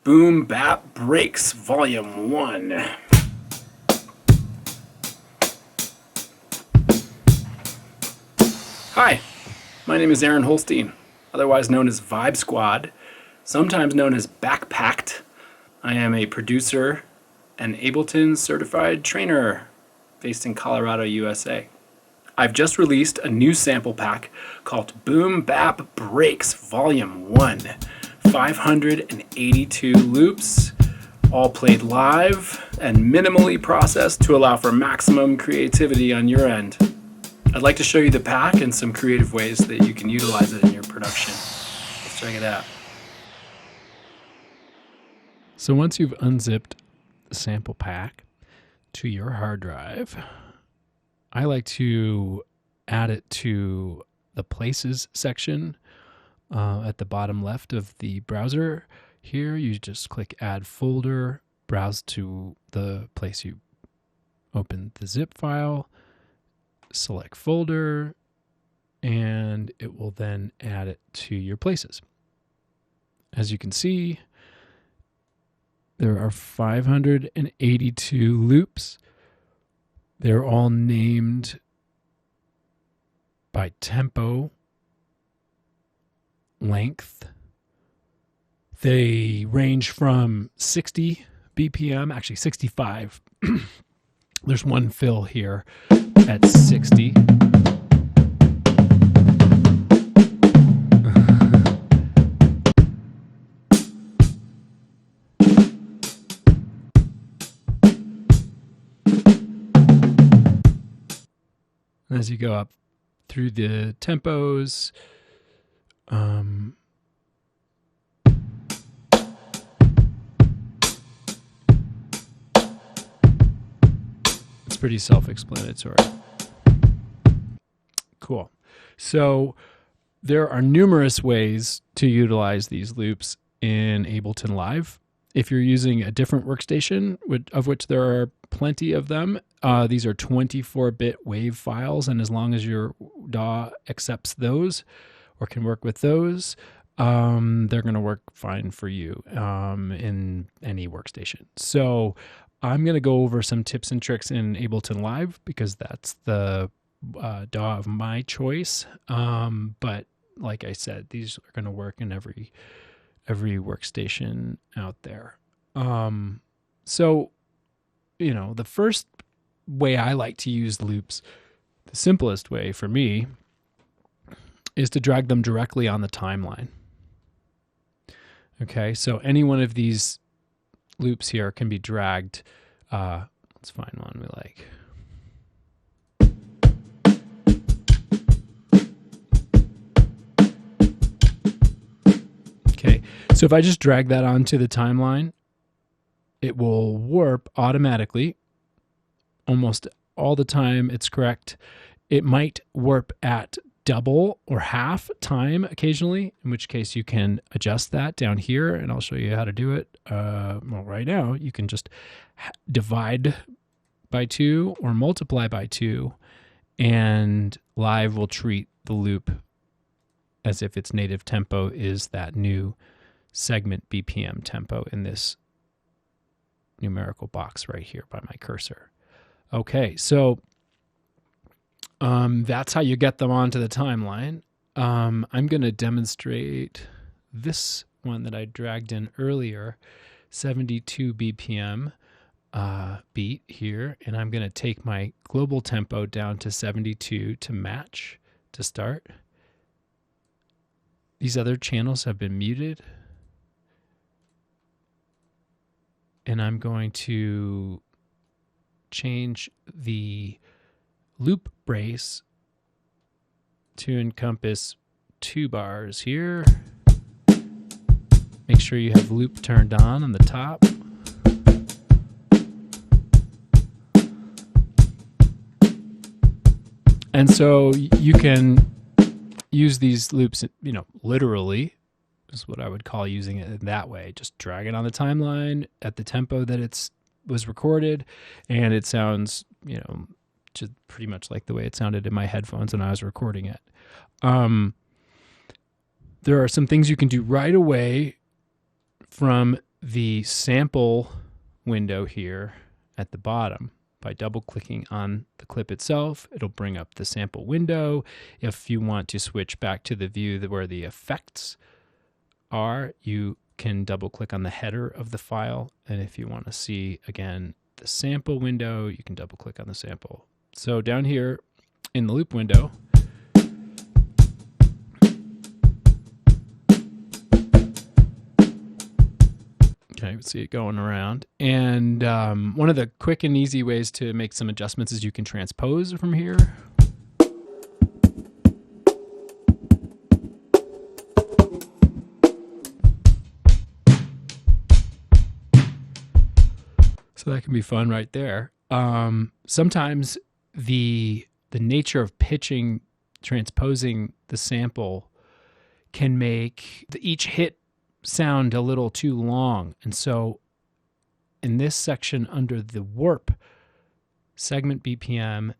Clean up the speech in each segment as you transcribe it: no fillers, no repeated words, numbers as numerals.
Boom BAP Breaks Volume 1. Hi, my name is Aaron Holstein, otherwise known as VibeSquaD, sometimes known as Backpacked. I am a producer and Ableton certified trainer based in Colorado, USA. I've just released a new sample pack called Boom BAP Breaks Volume 1. 582 loops, all played live and minimally processed to allow for maximum creativity on your end. I'd like to show you the pack and some creative ways that you can utilize it in your production. Let's check it out. So once you've unzipped the sample pack to your hard drive, I like to add it to the Places section at the bottom left of the browser. Here you just click Add Folder, browse to the place you opened the zip file, select Folder, and it will then add it to your Places. As you can see, there are 582 loops. They're all named by tempo, length. They range from 60 BPM, actually 65. There's one fill here at 60. As you go up through the tempos, it's pretty self-explanatory. Cool. So there are numerous ways to utilize these loops in Ableton Live. If you're using a different workstation, of which there are plenty of them, these are 24-bit WAV files, and as long as your DAW accepts those or can work with those, they're going to work fine for you in any workstation. So I'm going to go over some tips and tricks in Ableton Live because that's the DAW of my choice. But like I said, these are going to work in every workstation out there. So, you know, the first way I like to use loops, the simplest way for me, is to drag them directly on the timeline. Okay, so any one of these loops here can be dragged. Let's find one we like. Okay, so if I just drag that onto the timeline, it will warp automatically. Almost all the time it's correct. It might warp at double or half time occasionally, in which case you can adjust that down here, and I'll show you how to do it. Well, right now you can just divide by 2 or multiply by 2, and Live will treat the loop as if its native tempo is that new segment BPM tempo in this numerical box right here by my cursor. Okay, so that's how you get them onto the timeline. I'm going to demonstrate this one that I dragged in earlier, 72 BPM beat here, and I'm going to take my global tempo down to 72 to match to start. These other channels have been muted, and I'm going to change the loop brace to encompass 2 bars here. Make sure you have loop turned on the top. And so you can use these loops, you know, literally is what I would call using it in that way. Just drag it on the timeline at the tempo that was recorded, and it sounds, you know, just pretty much like the way it sounded in my headphones when I was recording it. There are some things you can do right away from the sample window here at the bottom. By double-clicking on the clip itself, it'll bring up the sample window. If you want to switch back to the view where the effects are, you can double-click on the header of the file. And if you want to see, again, the sample window, you can double-click on the sample. So down here in the loop window, okay, see it going around. And one of the quick and easy ways to make some adjustments is you can transpose from here. So that can be fun right there. Sometimes the nature of pitching, transposing the sample can make each hit sound a little too long. And so in this section under the warp, segment BPM,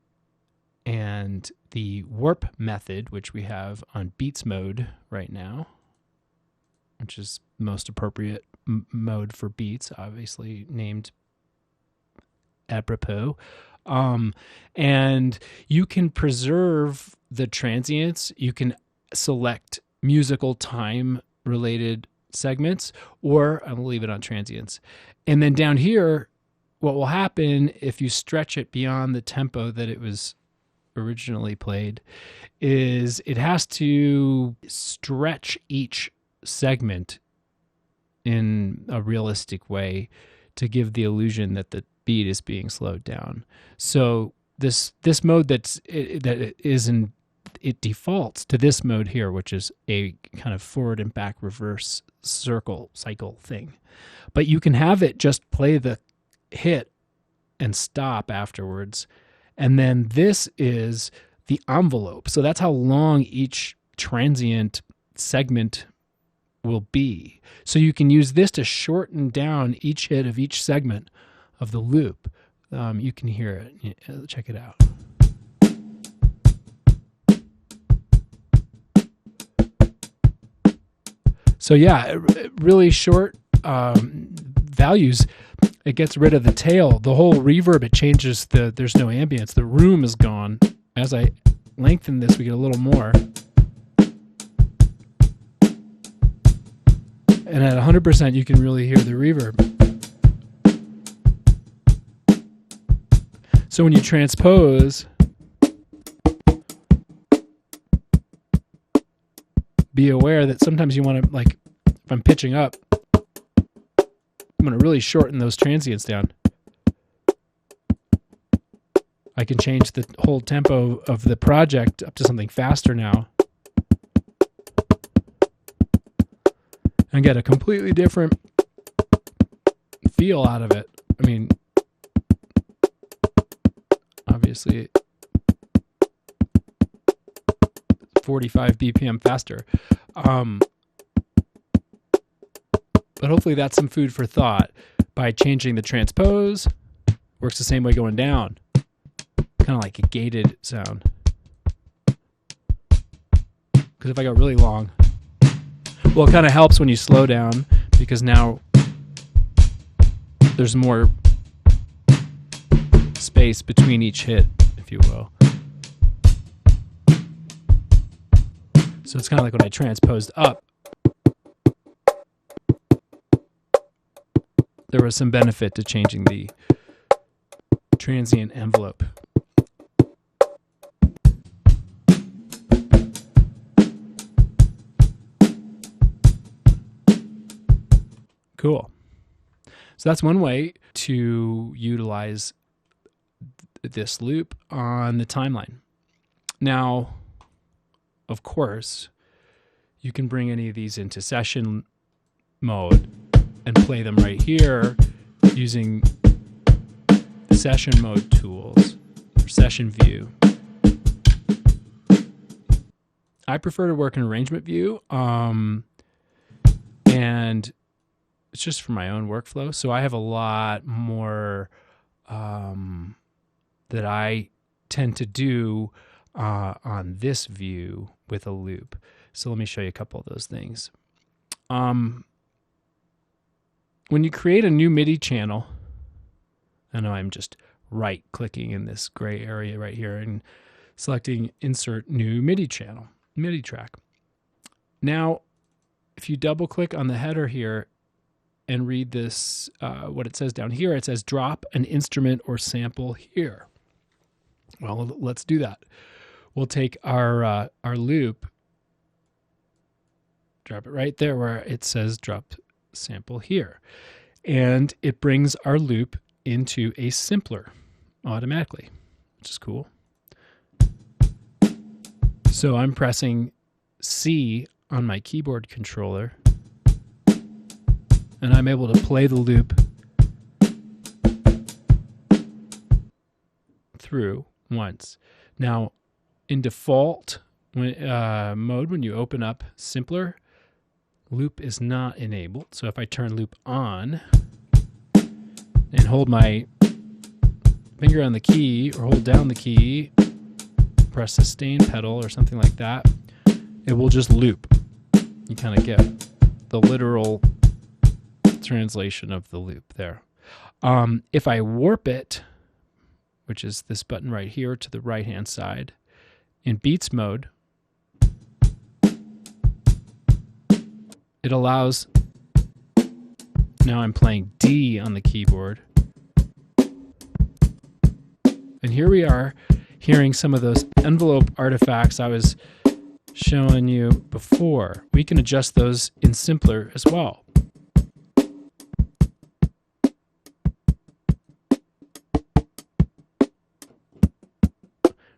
and the warp method, which we have on beats mode right now, which is the most appropriate mode for beats, obviously named apropos. And you can preserve the transients. You can select musical time related segments, or I'll leave it on transients. And then down here, what will happen if you stretch it beyond the tempo that it was originally played is it has to stretch each segment in a realistic way to give the illusion that the beat is being slowed down. So this mode it defaults to this mode here, which is a kind of forward and back reverse cycle thing. But you can have it just play the hit and stop afterwards. And then this is the envelope. So that's how long each transient segment will be. So you can use this to shorten down each hit of each segment of the loop. You can hear it. Check it out. So yeah, really short values. It gets rid of the tail. The whole reverb, it changes there's no ambience. The room is gone. As I lengthen this, we get a little more. And at 100%, you can really hear the reverb. So when you transpose, be aware that sometimes you want to, like, if I'm pitching up, I'm going to really shorten those transients down. I can change the whole tempo of the project up to something faster now and get a completely different feel out of it. I mean, obviously 45 BPM faster. But hopefully that's some food for thought. By changing the transpose, works the same way going down. Kind of like a gated sound. Because if I go really long, well, it kind of helps when you slow down, because now there's more space between each hit, if you will. So it's kind of like when I transposed up, there was some benefit to changing the transient envelope. Cool. So that's one way to utilize this loop on the timeline. Now, of course, you can bring any of these into session mode and play them right here using the session mode tools or session view. I prefer to work in arrangement view, and it's just for my own workflow. So I have a lot more that I tend to do on this view with a loop. So let me show you a couple of those things. One when you create a new MIDI channel, I know I'm just right-clicking in this gray area right here and selecting Insert New MIDI Channel, MIDI Track. Now, if you double-click on the header here and read this, what it says down here, it says drop an instrument or sample here. Well, let's do that. We'll take our loop, drop it right there where it says drop sample here. And it brings our loop into a simpler automatically, which is cool. So I'm pressing C on my keyboard controller, and I'm able to play the loop through once. Now, in default mode, when you open up Simpler, loop is not enabled. So if I turn loop on and hold my finger on the key or hold down the key, press sustain pedal or something like that, it will just loop. You kind of get the literal translation of the loop there. If I warp it, which is this button right here to the right hand side, in beats mode, it allows, now I'm playing D on the keyboard. And here we are hearing some of those envelope artifacts I was showing you before. We can adjust those in Simpler as well.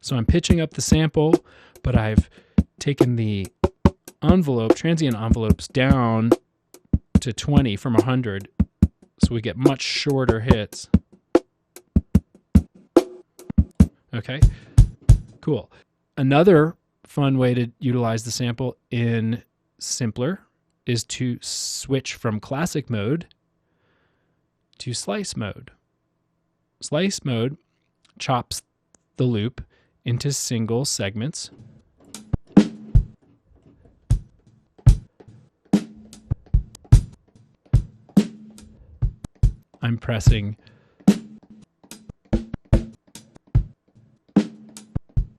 So I'm pitching up the sample, but I've taken the transient envelopes down to 20 from 100, so we get much shorter hits. Okay, cool. Another fun way to utilize the sample in Simpler is to switch from classic mode to slice mode. Slice mode chops the loop into single segments. I'm pressing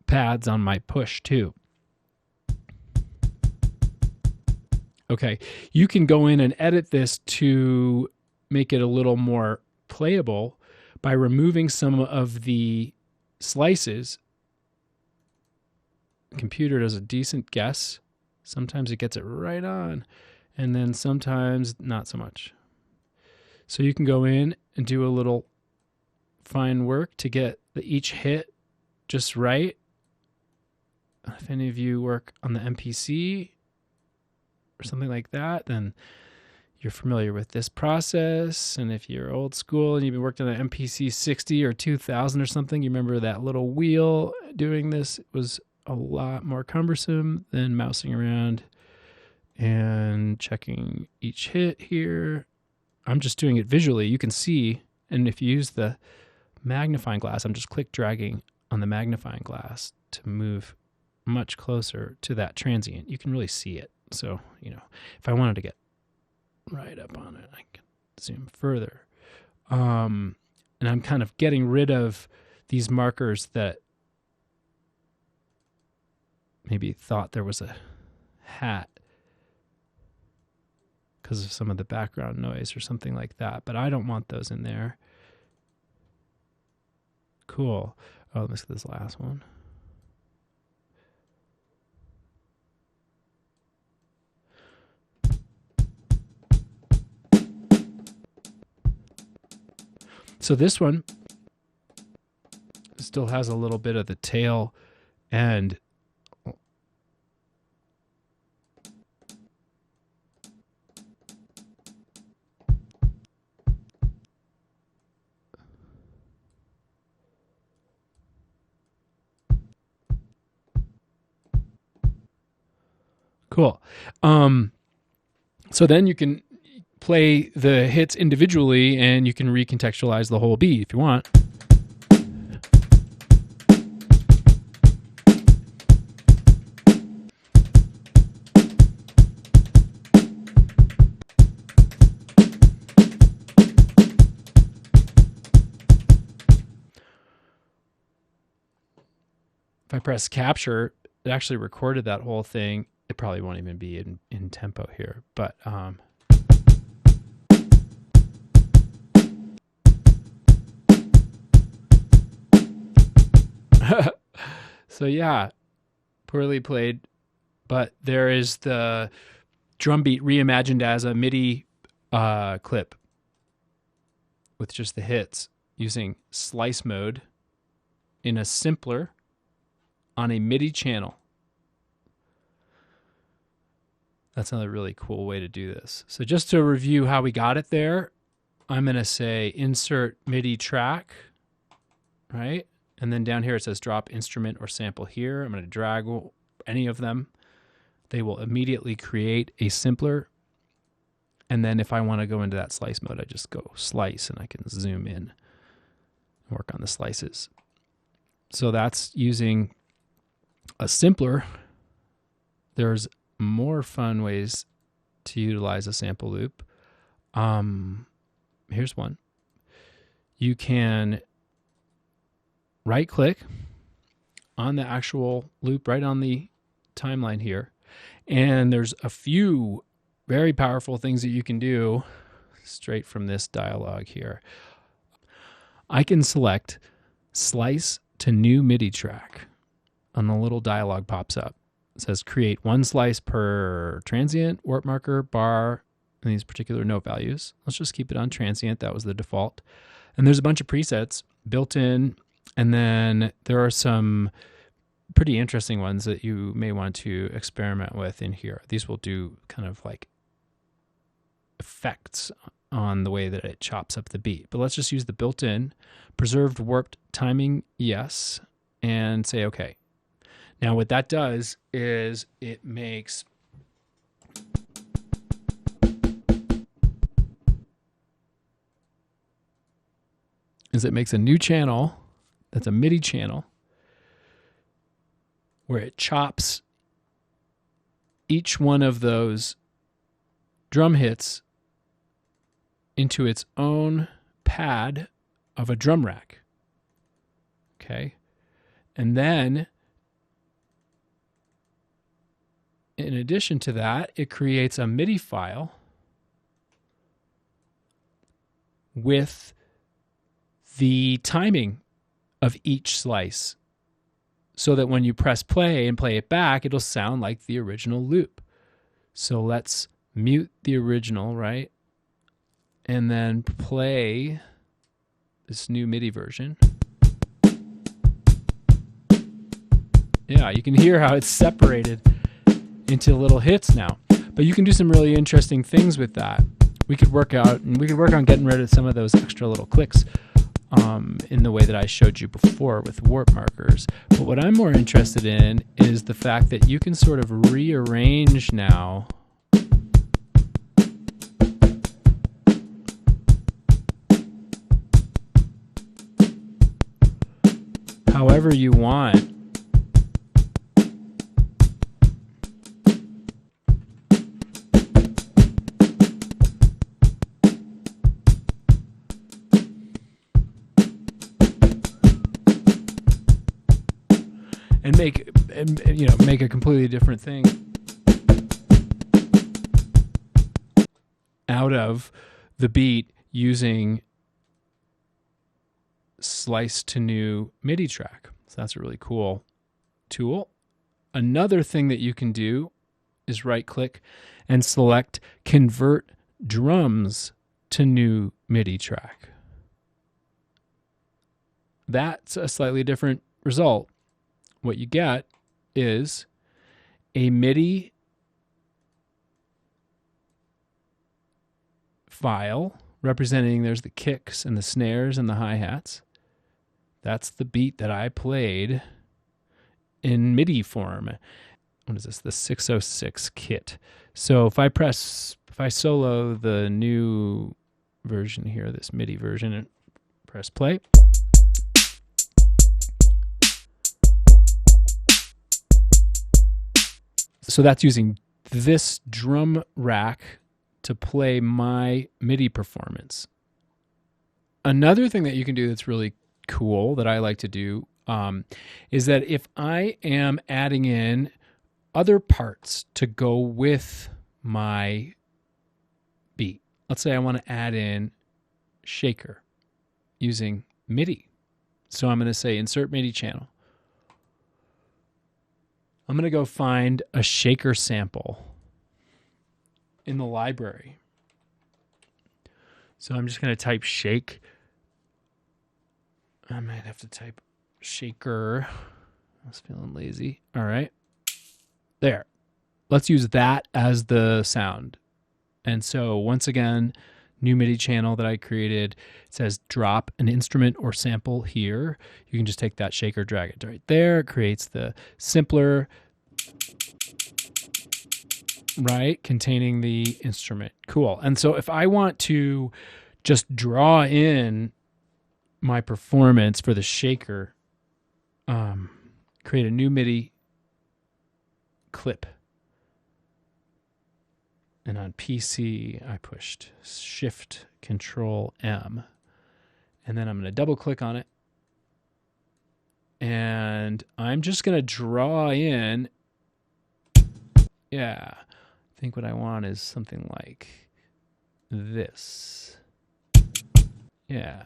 pads on my push too. Okay, you can go in and edit this to make it a little more playable by removing some of the slices. The computer does a decent guess. Sometimes it gets it right on, and then sometimes not so much. So you can go in and do a little fine work to get each hit just right. If any of you work on the MPC or something like that, then you're familiar with this process. And if you're old school and you've been working on an MPC 60 or 2000 or something, you remember that little wheel doing this. It was a lot more cumbersome than mousing around and checking each hit here. I'm just doing it visually. You can see, and if you use the magnifying glass, I'm just click dragging on the magnifying glass to move much closer to that transient. You can really see it. So, if I wanted to get right up on it, I can zoom further. And I'm kind of getting rid of these markers that maybe thought there was a hat because of some of the background noise or something like that. But I don't want those in there. Cool. Oh, let's get this last one. So this one still has a little bit of the tail end. Cool. So then you can play the hits individually and you can recontextualize the whole beat if you want. I press capture, it actually recorded that whole thing. It probably won't even be in tempo here, but so yeah, poorly played, but there is the drum beat reimagined as a MIDI clip with just the hits using slice mode in a simpler on a MIDI channel. That's another really cool way to do this. So just to review how we got it there, I'm going to say insert MIDI track, right? And then down here it says drop instrument or sample here. I'm going to drag any of them. They will immediately create a simpler. And then if I want to go into that slice mode, I just go slice and I can zoom in and work on the slices. So that's using a simpler. There's more fun ways to utilize a sample loop. Here's one. You can right click on the actual loop right on the timeline here. And there's a few very powerful things that you can do straight from this dialog here. I can select slice to new MIDI track, and the little dialog pops up. It says create one slice per transient, warp marker, bar, and these particular note values. Let's just keep it on transient. That was the default. And there's a bunch of presets built in, and then there are some pretty interesting ones that you may want to experiment with in here. These will do kind of like effects on the way that it chops up the beat. But let's just use the built-in preserved warped timing, yes, and say okay. Now what that does is it makes a new channel that's a MIDI channel where it chops each one of those drum hits into its own pad of a drum rack. Okay. And then in addition to that, it creates a MIDI file with the timing of each slice so that when you press play and play it back, it'll sound like the original loop. So let's mute the original, right? And then play this new MIDI version. Yeah, you can hear how it's separated into little hits now. But you can do some really interesting things with that. We could work on getting rid of some of those extra little clicks in the way that I showed you before with warp markers. But what I'm more interested in is the fact that you can sort of rearrange now however you want. And make a completely different thing out of the beat using slice to new MIDI track. So that's a really cool tool. Another thing that you can do is right click and select convert drums to new MIDI track. That's a slightly different result. What you get is a MIDI file representing there's the kicks and the snares and the hi-hats. That's the beat that I played in MIDI form. What is this? The 606 kit. So if I solo the new version here, this MIDI version, and press play. So that's using this drum rack to play my MIDI performance. Another thing that you can do that's really cool that I like to do, is that if I am adding in other parts to go with my beat, let's say I want to add in shaker using MIDI. So I'm going to say insert MIDI channel. I'm going to go find a shaker sample in the library. So I'm just going to type shake. I might have to type shaker. I was feeling lazy. All right. There. Let's use that as the sound. And so once again, new MIDI channel that I created, it says drop an instrument or sample here. You can just take that shaker, drag it right there. It creates the simpler, right, containing the instrument. Cool. And so if I want to just draw in my performance for the shaker, create a new MIDI clip. And on PC, I pushed Shift Control M. And then I'm going to double click on it. And I'm just going to draw in. Yeah. I think what I want is something like this. Yeah.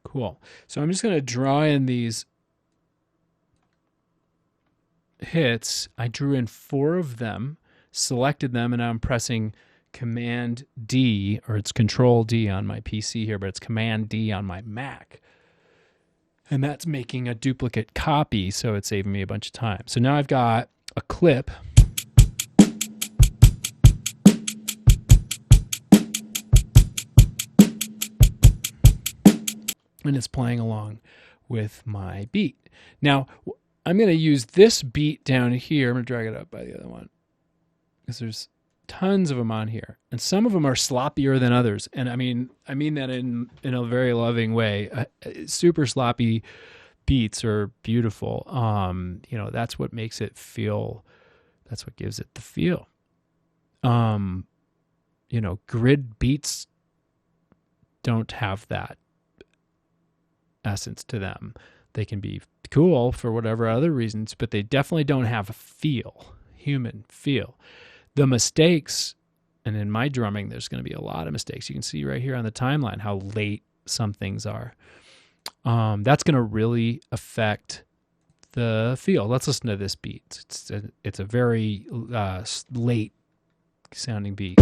Cool. So I'm just going to draw in these hits. I drew in 4 of them, selected them, and now I'm pressing Command D, or it's Control D on my PC here, but it's Command D on my Mac. And that's making a duplicate copy, so it's saving me a bunch of time. So now I've got a clip. And it's playing along with my beat. Now, I'm going to use this beat down here. I'm going to drag it up by the other one because there's tons of them on here. And some of them are sloppier than others. And I mean that in a very loving way. Super sloppy beats are beautiful. You know, that's what makes it feel, that's what gives it the feel. You know, grid beats don't have that essence to them. They can be cool for whatever other reasons, but they definitely don't have a feel, human feel. The mistakes, and in my drumming, there's going to be a lot of mistakes. You can see right here on the timeline how late some things are. That's going to really affect the feel. Let's listen to this beat. It's a very late sounding beat.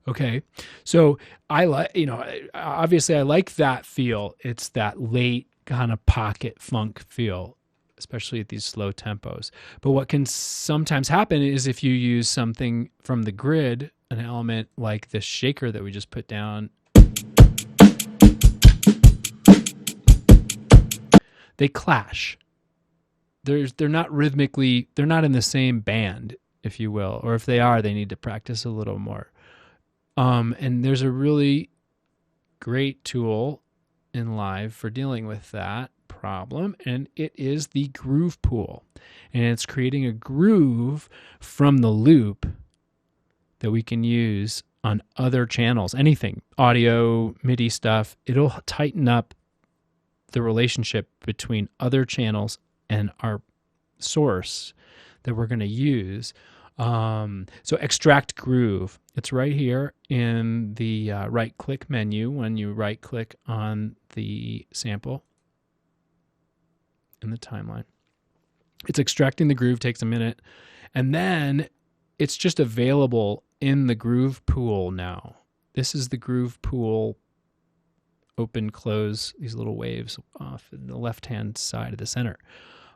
Okay, so I like, you know, obviously I like that feel. It's that late kind of pocket funk feel, especially at these slow tempos. But what can sometimes happen is if you use something from the grid, an element like this shaker that we just put down, they clash. They're not rhythmically, they're not in the same band, if you will, or if they are, they need to practice a little more. And there's a really great tool in Live for dealing with that problem, and it is the groove pool. And it's creating a groove from the loop that we can use on other channels, anything, audio, MIDI stuff. It'll tighten up the relationship between other channels and our source that we're going to use. So extract groove. It's right here in the right click menu when you right click on the sample in the timeline. It's extracting the groove, takes a minute, and then it's just available in the groove pool now. This is the groove pool, open, close, these little waves off in the left-hand side of the center.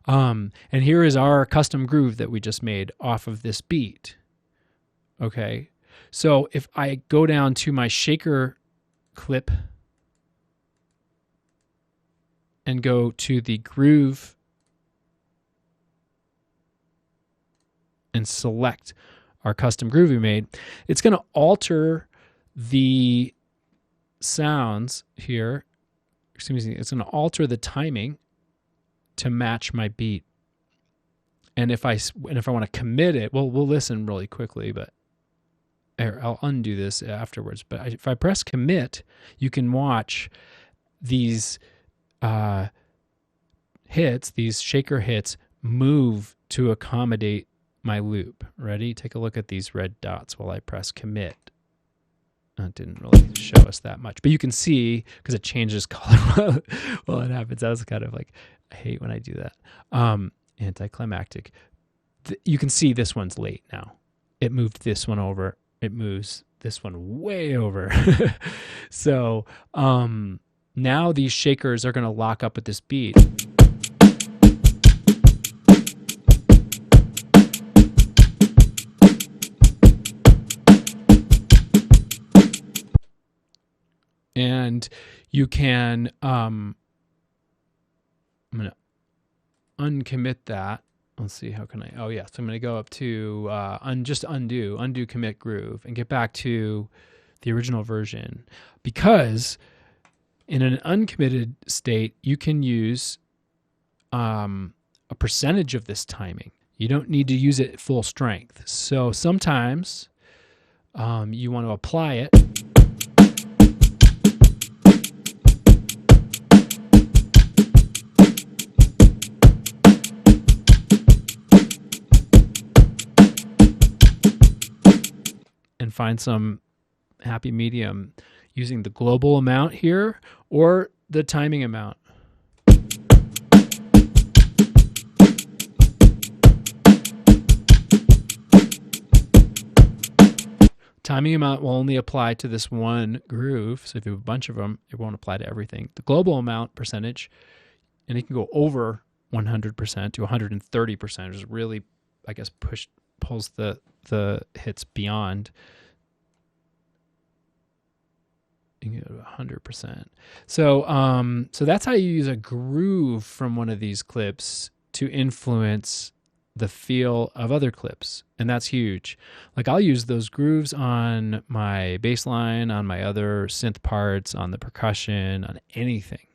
And here is our custom groove that we just made off of this beat. Okay, so if I go down to my shaker clip and go to the groove and select our custom groove we made, it's going to alter the sounds here. Excuse me, it's going to alter the timing to match my beat. And if I want to commit it, well, we'll listen really quickly, but I'll undo this afterwards. But if I press commit, you can watch these hits, these shaker hits, move to accommodate my loop. Ready? Take a look at these red dots while I press commit. It didn't really show us that much, but you can see because it changes color while it happens. I was kind of like, I hate when I do that. Anticlimactic. You can see this one's late now. It moved this one over. It moves this one way over. So now these shakers are going to lock up with this beat. And you can, I'm going to uncommit that. Let's see, how can I, oh yeah, so I'm going to go up to undo commit groove and get back to the original version, because in an uncommitted state, you can use a percentage of this timing. You don't need to use it at full strength. So sometimes you want to apply it. And find some happy medium using the global amount here or the timing amount. Timing amount will only apply to this one groove, so if you have a bunch of them, it won't apply to everything. The global amount percentage, and it can go over 100% to 130%, which is really, I guess, pulls the hits beyond. You can go to 100%. So that's how you use a groove from one of these clips to influence the feel of other clips, and that's huge. Like I'll use those grooves on my bass line, on my other synth parts, on the percussion, on anything,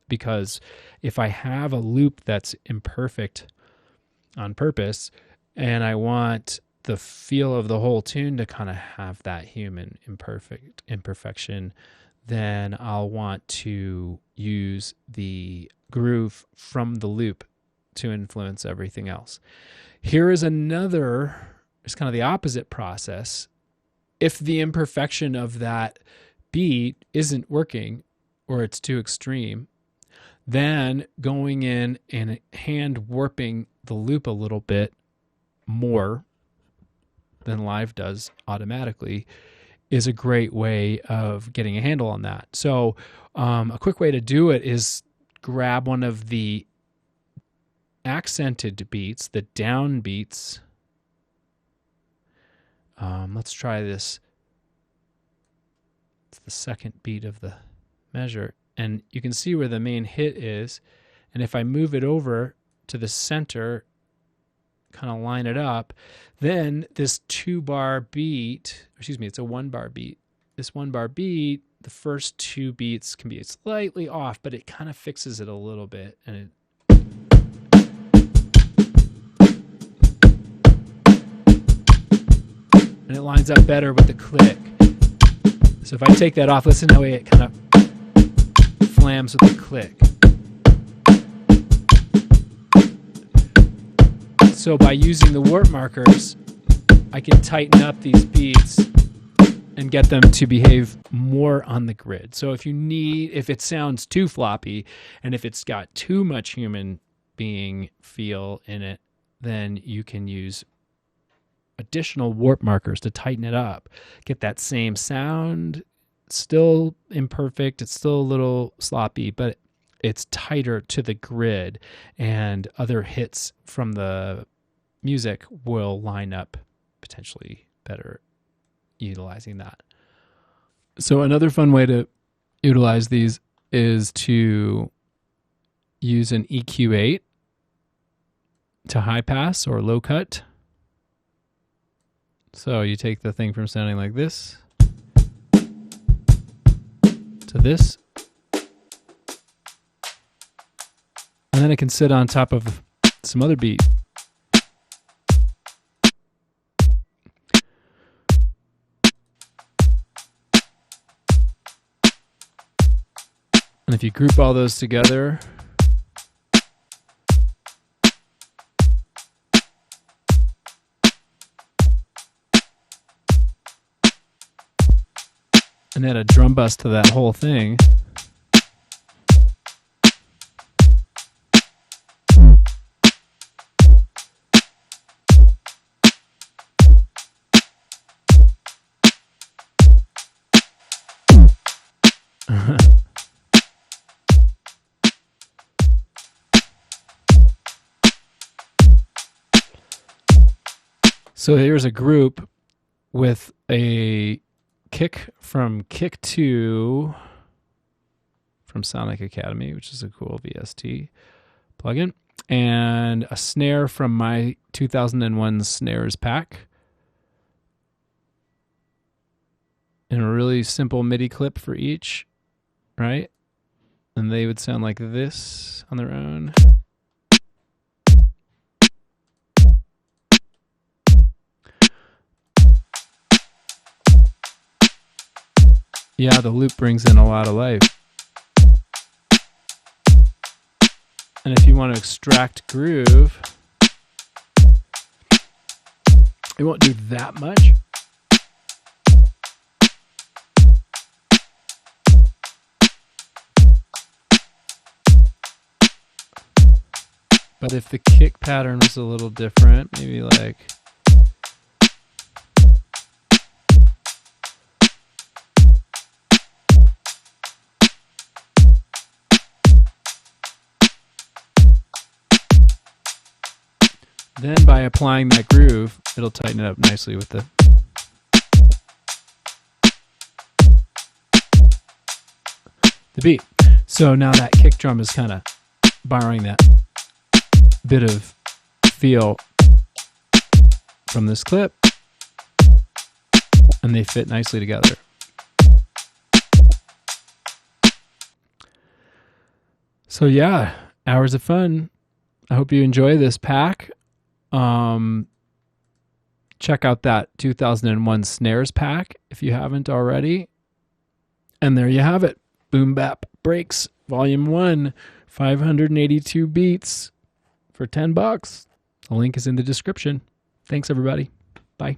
because if I have a loop that's imperfect on purpose and I want the feel of the whole tune to kind of have that human imperfection, then I'll want to use the groove from the loop to influence everything else. Here is another, it's kind of the opposite process. If the imperfection of that beat isn't working or it's too extreme, then going in and hand warping the loop a little bit more than Live does automatically is a great way of getting a handle on that. So a quick way to do it is grab one of the accented beats, the down beats. Let's try this. It's the second beat of the measure, and you can see where the main hit is. And if I move it over to the center, kind of line it up, then this 2-bar beat, excuse me, it's a 1-bar beat. This 1-bar beat, the first 2 beats can be slightly off, but it kind of fixes it a little bit, and it lines up better with the click. So if I take that off, listen to the way it kind of flams with the click. So by using the warp markers, I can tighten up these beats and get them to behave more on the grid. So if it sounds too floppy and if it's got too much human being feel in it, then you can use additional warp markers to tighten it up, get that same sound. Still imperfect, it's still a little sloppy, but it's tighter to the grid, and other hits from the music will line up potentially better utilizing that. So another fun way to utilize these is to use an EQ8 to high pass or low cut So you take the thing from sounding like this to this, and then it can sit on top of some other beat. And if you group all those together, and add a drum bus to that whole thing, so here's a group with a kick from Kick 2 from Sonic Academy, which is a cool VST plugin, and a snare from my 2001 snares pack, and a really simple MIDI clip for each, right? And they would sound like this on their own. Yeah, the loop brings in a lot of life. And if you want to extract groove, it won't do that much. But if the kick pattern was a little different, maybe like... then by applying that groove, it'll tighten it up nicely with the beat. So now that kick drum is kind of borrowing that bit of feel from this clip, and they fit nicely together. So yeah, hours of fun. I hope you enjoy this pack. Check out that 2001 snares pack if you haven't already. And there you have it. Boom Bap Breaks Volume 1, 582 beats for $10. The link is in the description. Thanks everybody. Bye.